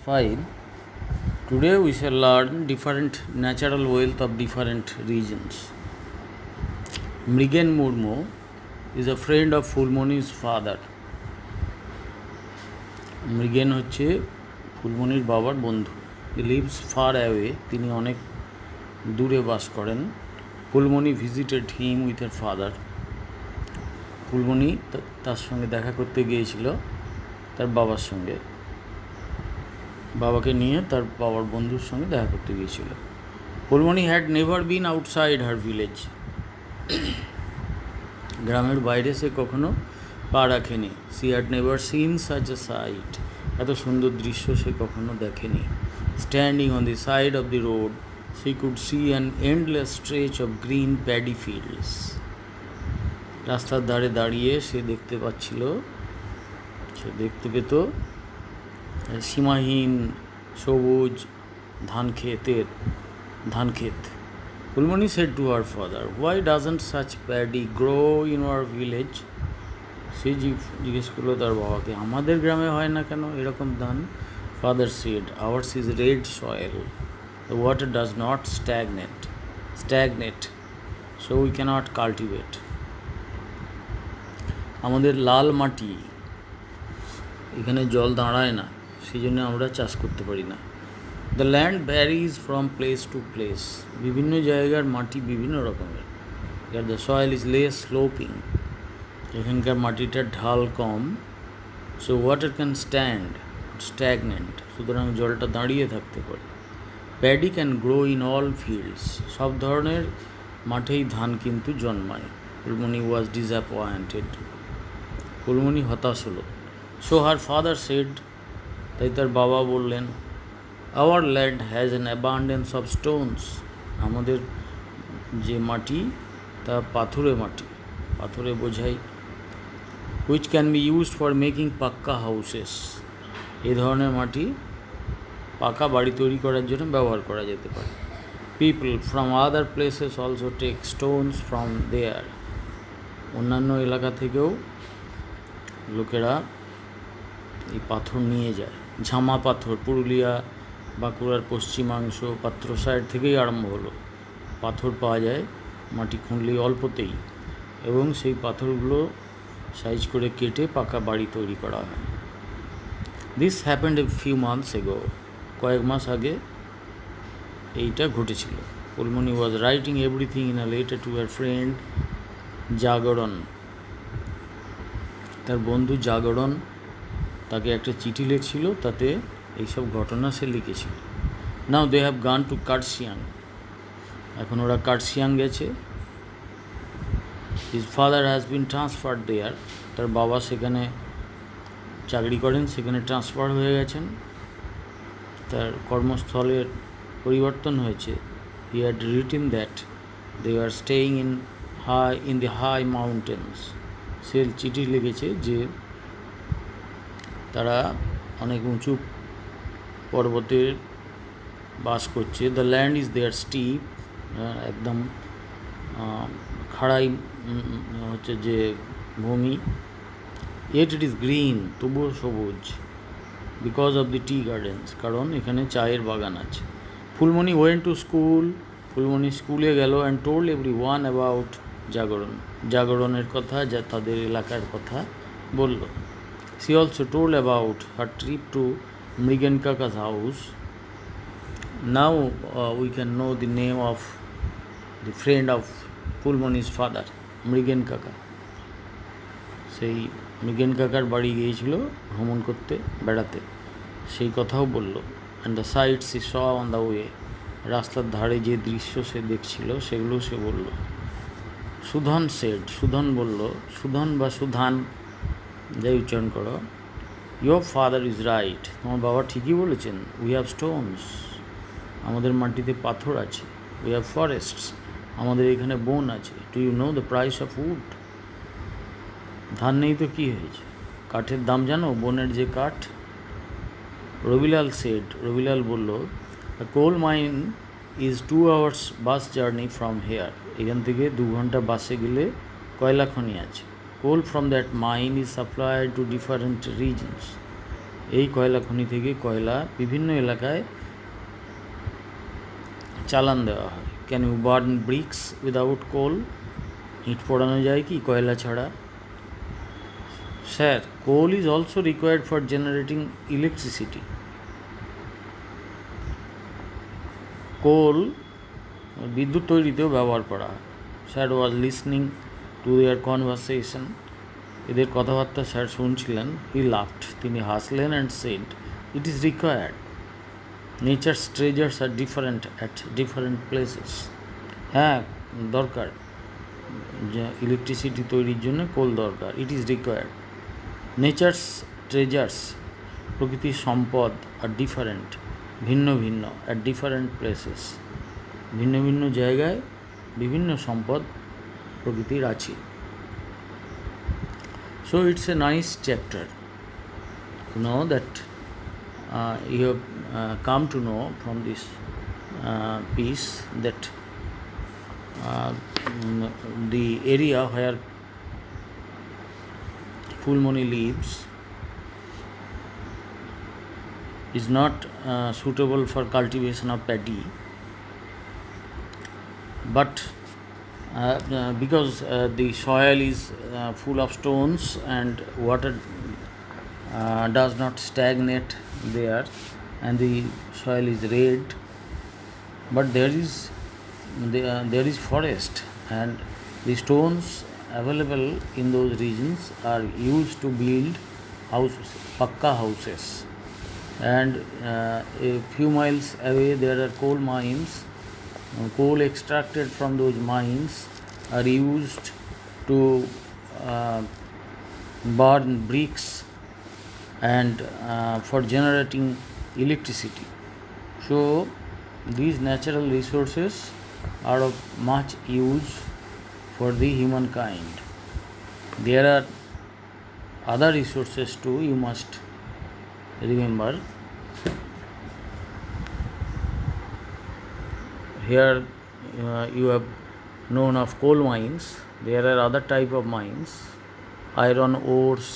Fine. Today we shall learn different natural wealth of different regions. Mrigen Murmu is a friend of Fulmoni's father. Mrigen হচ্ছে ফুলমণির বাবার বন্ধু. He lives far away, তিনি অনেক দূরে বাস করেন. Phulmoni visited him with এর father. Phulmoni তার সঙ্গে দেখা করতে গিয়েছিল তার বাবার সঙ্গে, বাবাকে নিয়ে তার বাবার বন্ধুর সঙ্গে দেখা করতে গিয়েছিল. Phulmoni had never been outside her village. গ্রামের বাইরে সে কখনো পা রাখেনি. She had never seen such a sight, এত সুন্দর দৃশ্য সে কখনো দেখেনি. Standing on the side of the road she could see an endless stretch of green paddy fields. রাস্তার ধারে দাঁড়িয়ে সে দেখতে পেত সীমাহীন সবুজ ধানক্ষেত. Phulmoni said to her father, why doesn't such paddy grow in our village? সে জিজ্ঞেস করলো তার বাবাকে, আমাদের গ্রামে হয় না কেন এরকম ধান? Father said, ours is red soil. The water does not stagnate, so we cannot cultivate. আমাদের লাল মাটি, এখানে জল দাঁড়ায় না, সেই জন্য আমরা চাষ করতে পারি না. The land varies from place to place. বিভিন্ন জায়গার মাটি বিভিন্ন রকমের. The soil is less sloping, এখানকার মাটিটার ঢাল কম. সো ওয়াটার ক্যান স্ট্যাগনেন্ট, সুতরাং জলটা দাঁড়িয়ে থাকতে পারে. Paddy can grow in all fields, সব ধরনের মাঠেই ধান কিন্তু জন্মায়. ফুলমণি ওয়াজ ডিসঅ্যাপয়েন্টেড, ফুলমণি হতাশ হলো. সো হার ফাদার সেড, তাই তার বাবা বললেন, our land has an abundance of Stones. আমাদের যে মাটি তা পাথরে বোঝাই. Which can be used for making পাক্কা হাউসেস. এই ধরনের মাটি পাকা বাড়ি তৈরি করার জন্য ব্যবহার করা যেতে পারে. People from other places also take stones from there. অন্যান্য এলাকা থেকেও লোকেরা এই পাথর নিয়ে যায়. ঝামা পাথর পুরুলিয়া বাঁকুড়ার পশ্চিমাংশ পাত্র সাইড থেকেই আরম্ভ হলো. পাথর পাওয়া যায় মাটি খুঁড়লেই অল্পতেই, এবং সেই পাথরগুলো সাইজ করে কেটে পাকা বাড়ি তৈরি করা হয়. This happened a few months এগো, কয়েক মাস আগে এইটা ঘটেছিল. Phulmoni was writing everything in a letter to her friend জাগরণ. তার বন্ধু জাগরণ তাকে একটা চিঠি লিখছিল, তাতে এইসব ঘটনা সে লিখেছিল. Now they have gone to Kurseong, এখন ওরা কার্শিয়াং গেছে. His father has been transferred there, তার বাবা সেখানে চাকরি করেন, সেখানে ট্রান্সফার হয়ে গেছেন, তার কর্মস্থলের পরিবর্তন হয়েছে. He had written that they are staying in the high mountains. সে চিঠি লিখেছে যে তারা অনেক উঁচু পর্বতে বাস করছে. The land is there steep, একদম খাড়াই হচ্ছে যে ভূমি. ইয়েট ইট ইজ গ্রিন, তবুও সবুজ. Because of the T gardens, কারণ এখানে চায়ের বাগান আছে. Phulmoni went to school, Phulmoni স্কুলে গেল. And told every one about জাগরণের কথা, যা তাদের এলাকার কথা বলল. She also told about her trip to Mrigen Kaka's house. Now we can know the name of the friend of Fulmoni's father, Mrigen Kaka. সেই মৃগেন কাকার বাড়ি গিয়েছিল ভ্রমণ করতে, বেড়াতে, সেই কথাও বলল. And the sights she saw on the way, রাস্তার ধারে যে দৃশ্য সে দেখছিল সেগুলো সে বলল. সুধন সেড, সুধন বলল, সুধন বা সুধান যাই উচ্চারণ করো, ইয়োর ফাদার ইজ রাইট, তোমার বাবা ঠিকই বলেছেন. উই হ্যাভ স্টোনস, আমাদের মাটিতে পাথর আছে. উই হ্যাভ ফরেস্টস, আমাদের এখানে বন আছে. Do you know the price of wood? ধান নেই তো কী হয়েছে, কাঠের দাম জানো, বনের যে কাঠ? রবিলাল সেড, রবিলাল বলল, the coal mine is 2 hours bus journey from here, এখান থেকে 2 ঘন্টা বাসে গেলে কয়লা খনি আছে. Coal from that mine is supplied to different regions. এই কয়লা খনি থেকে কয়লা বিভিন্ন এলাকায় চালান দেওয়া হয়। Can you burn bricks without coal? ইট পোড়ানো যায় কি কয়লা ছাড়া? Sir, coal is also required for generating electricity. Coal বিদ্যুৎ তৈরিতেও ব্যবহার করা হয়। Sir was listening to their conversation. এদের কথাবার্তা স্যার শুনছিলেন। হি লাফড, তিনি হাসলেন, and said, it is required. Nature's treasures are different at different places. হ্যাঁ, দরকার, যে ইলেকট্রিসিটি তৈরির জন্য কোল দরকার। It is required. Nature's treasures, প্রকৃতির সম্পদ, আর ডিফারেন্ট, ভিন্ন ভিন্ন, অ্যাট ডিফারেন্ট প্লেসেস, ভিন্ন ভিন্ন জায়গায় বিভিন্ন সম্পদ প্রকৃতির আছে। So it's a nice chapter, you know that you have come to know from this piece that the area where Fulmoni lives is not suitable for cultivation of paddy, but because the soil is full of stones and water does not stagnate there, and the soil is red, but there is forest, and the stones available in those regions are used to build houses, pakka houses, and a few miles away there are coal mines. Coal extracted from those mines are used to burn bricks and for generating electricity. So these natural resources are of much use for the humankind. There are other resources too, you must remember. Here you have known of coal mines. There are other type of mines. Iron ores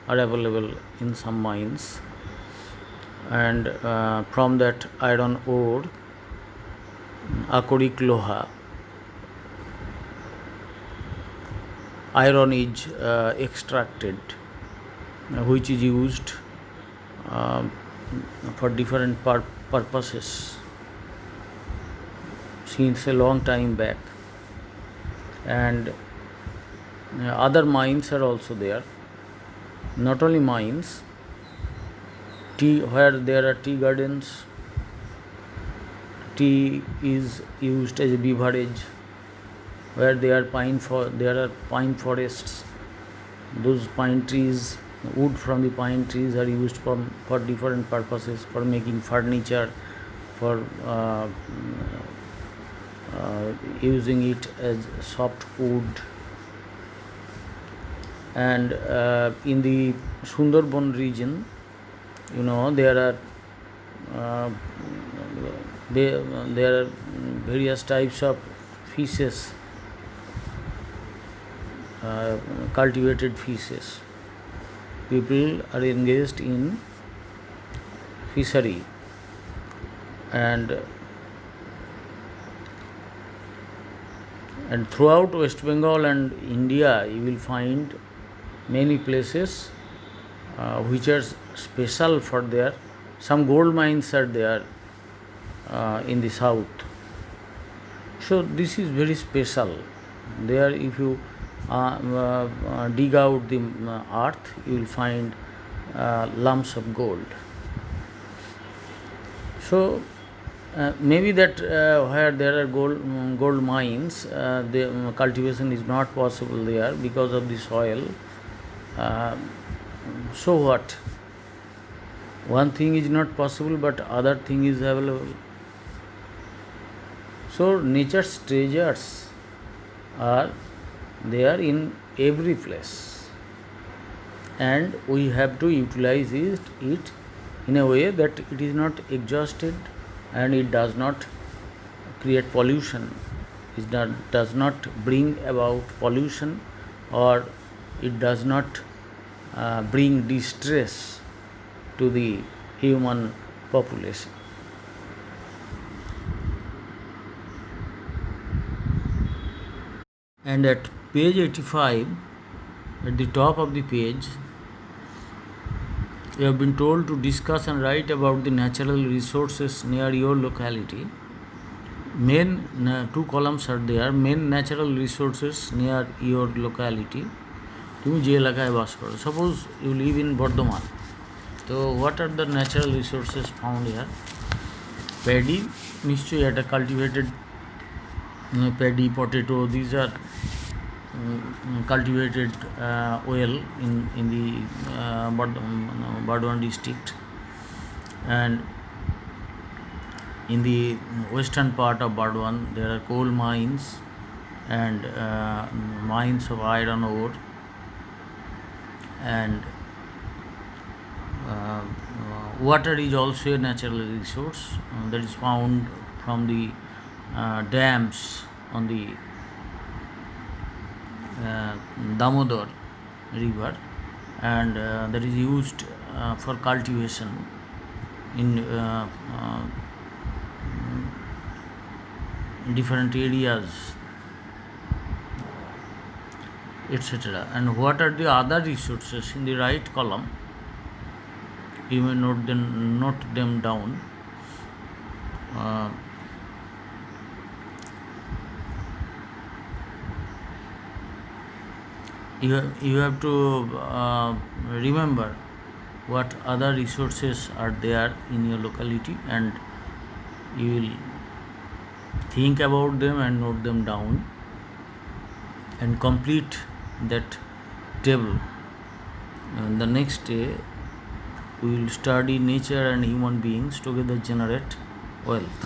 are available in some mines, and from that iron ore, akorik loha, iron is extracted, which is used for different purposes since a long time back. And other mines are also there. Not only mines, where there are tea gardens, tea is used as a beverage. Where there are pine forests, those pine trees, wood from the pine trees are used for different purposes, for making furniture, for using it as soft wood. And in the Sundarban region, you know, there are various types of fishes, cultivated fishes. People are engaged in fishery, and throughout West Bengal and India you will find many places which are special for their, some gold mines are there in the south. So this is very special. There, if you dig out the earth, you will find lumps of gold. So maybe that where there are gold mines, the cultivation is not possible there because of the soil. So what? One thing is not possible, but other thing is available. So nature's treasures are there in every place, and we have to utilize it in a way that it is not exhausted, and it does not create pollution, it does not bring about pollution, or it does not bring distress to the human population. And at page 85, at the top of the page, you have been told to discuss and write about the natural resources near your locality. Two columns are there. Main natural resources near your locality. তুমি যে এলাকায় বাস করো, suppose you live in Bardhaman, তো what are the natural resources found here? Paddy, নিশ্চয়ই একটা cultivated paddy, potato, these are cultivated well in the Burdwan district. And in the western part of Burdwan there are coal mines and mines of iron ore, and water is also a natural resource that is found from the dams on the Damodar river, and that is used for cultivation in different areas, etc. And what are the other resources in the right column? You may note them down. You have to remember what other resources are there in your locality, and you will think about them and note them down and complete that table. And the next day we will study nature and human beings together generate wealth.